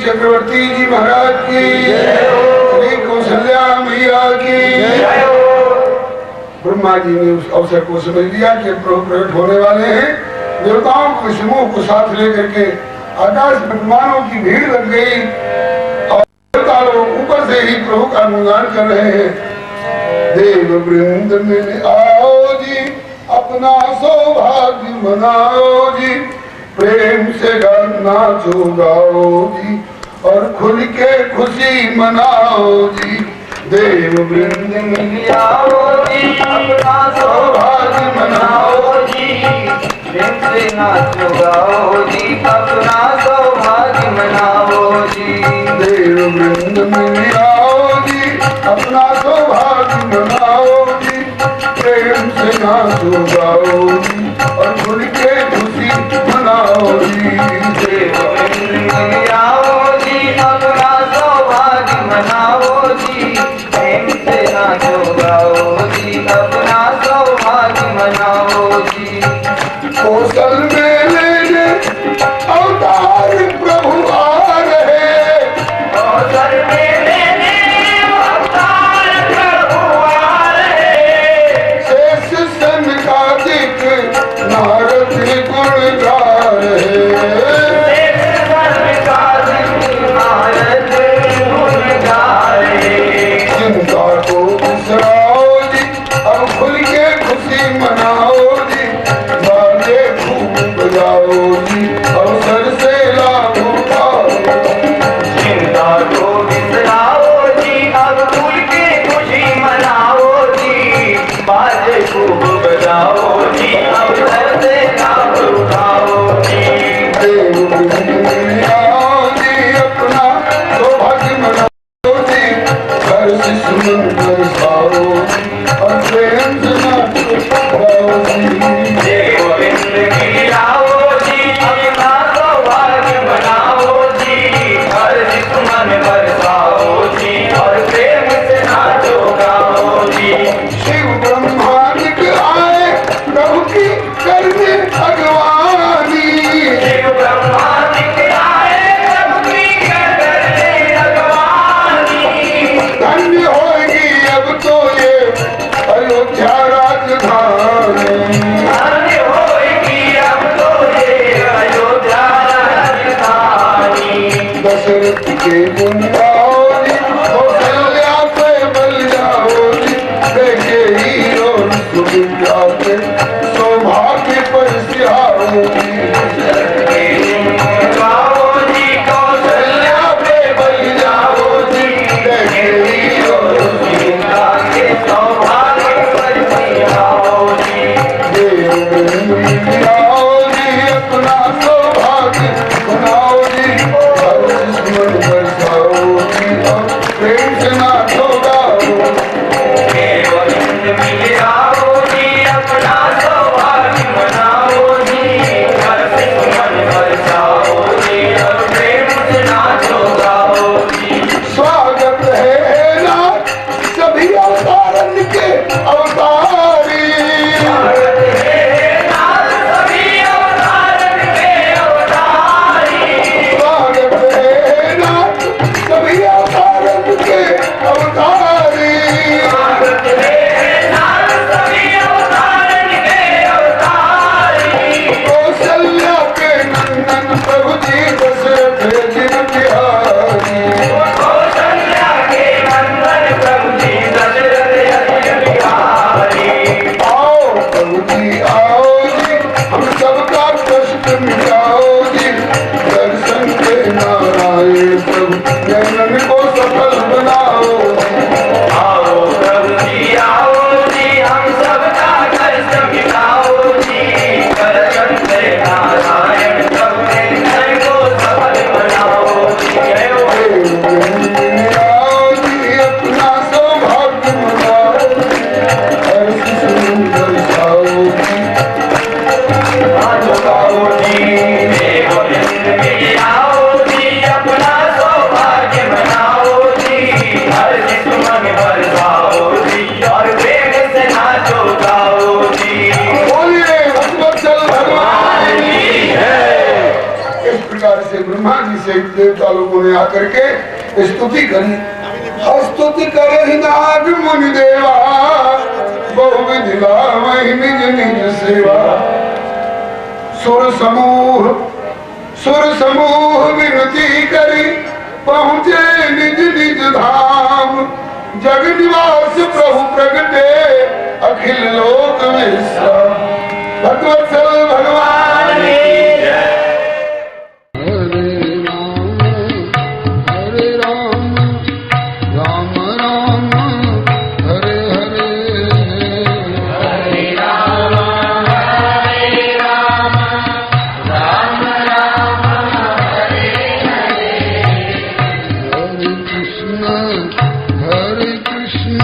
चक्रवर्ती जी महाराज की, श्री कौशल्या मैया की। ब्रह्मा जी ने उस अवसर को समझ लिया कि प्रभु प्रकट होने वाले हैं। देवताओं को समूह को साथ लेकर के आकाश में विमानों की भीड़ लग गई और देवता लोग ऊपर से ही प्रभु का गुणगान कर रहे हैं। देव वृंद में आओ जी, अपना सौभाग्य मनाओ जी, प्रेम से नाचो गाओ जी, और खुल के खुशी मनाओ जी। देव वृंद में आओ जी, अपना सौभाग्य मनाओ जी, प्रेम से नाचो गाओ जी, अपना सौभाग्य मनाओ जी। देव वृंद में आओ जी, अपना सौभाग्य मनाओ जी, प्रेम से नाचो गाओ जी, और खुल के खुशी मनाओ जी। देव वृंद में आओ जी, अपना सौभाग्य मनाओ जी, प्रेम से नाचो गाओ जी, अपना सौभाग्य मनाओ जी। कौशल में लेने अवतार प्रभु आ रहे, कौशल में लेने अवतार प्रभु आ रहे, शेष सनकादिक नारद गुण गा रहे, चिंता को बिसराओ जी, अब खुल के खुशी मनाओ जी, बाजे खूब बजाओ जी, अवसर से लाभ उठाओ। चिंता को बिसराओ जी, अब खुल के खुशी मनाओ जी, बाजे खूब बजाओ जी, अवसर से लाभ उठाओ जी। देव वृंद आओ जी, अपना सौभाग्य मनाओ जी, सुमन बरसाओ और प्रेम से नाचो गाओ जी। देव वृंद की आओ जी, अपना सौभाग्य मनाओ जी, हर सुमन बरसाओ जी, और प्रेम से नाचो गाओ जी। शिव ब्रह्मांड आए प्रभु की करने अगवानी, शिव ब्रह्मांड आए प्रभु की करने अगवानी, धन्य होगी अब तो ये अयोध्या राजधानी, धन्य होगी अब तो ये अयोध्या राजधानी। दशरथ के गुण गाओ जी, कौशल्या पे बल जाओ जी, देखे ही और सुविद्या के सौभाग्य पर सिहाओ जी। गाओ जी, कौशल्या पे बल जाओ जी, देखे ही और सुविद्या के सौभाग्य पर सिहाओ जी। देव वृंद में आओ जी, अपना सौभाग्य मनाओ जी, हर दुश्मन बरसाओ जी, और प्रेम से नाचो गाओ। देव वृंद में आओ जी, अपना सौभाग्य मनाओ जी, हर दुश्मन बरसाओ जी, और प्रेम से नाचो गाओ जी। स्वागत है नाथ सभी अवतारन के अवतारी, स्वागत है नाथ सभी अवतारन के अवतारी, स्वागत जन्म को सफल बनाओ। आओ प्रभु जी आओ जी, हम सबका कष्ट मिटाओ जी। करते नारायण सबके घर को सफल बनाओ जी। जय हो आओ जी अपना सौभाग्य मनाओ, हर्ष सुंदर साओ जी। आओ जी देव मित्र मिल आओ जी, अपना सौभाग्य मनाओ जी। हर दुश्मन बरसाओ जी, और वेग से नाचो गाओ जी। बोलिए भगवत्सल भगवान की जय। इस प्रकार से ब्रह्मा जी से देवता लोगों ने आकर के स्तुति करी। स्तुति करे नाग मुनि देवा, बहुविध लावहि निज निज सेवा। सुर समूह विनती करी, पहुँचे निज निज धाम। जग निवास प्रभु प्रगटे, अखिल लोक विश्राम। भगवत्सल भगवान की जय। हरे राम राम राम हरे हरे हरे राम राम राम हरे हरे। हरे कृष्ण